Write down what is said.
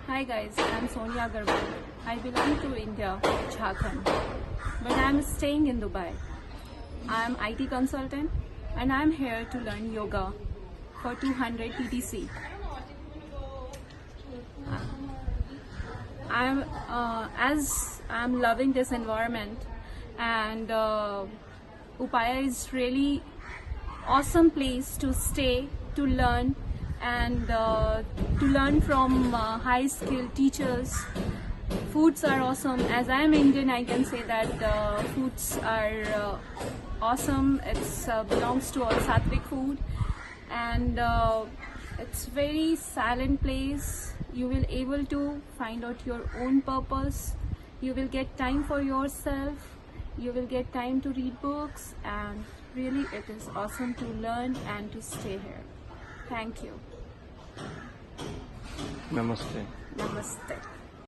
Hi guys, I'm Soni Agarwal. I belong to India, Jharkhand, but I'm staying in Dubai. I'm IT consultant and I'm here to learn yoga for 200 TTC. I'm loving this environment, and Upaya is really awesome place to stay, to learn, and to learn from high skilled teachers. Foods are awesome. As I am Indian, I can say that foods are awesome. It's belongs to all Sattvic food, and it's very silent place. You will able to find out your own purpose. You will get time for yourself. You will get time to read books, and really it is awesome to learn and to stay here. Thank you. Namaste. Namaste.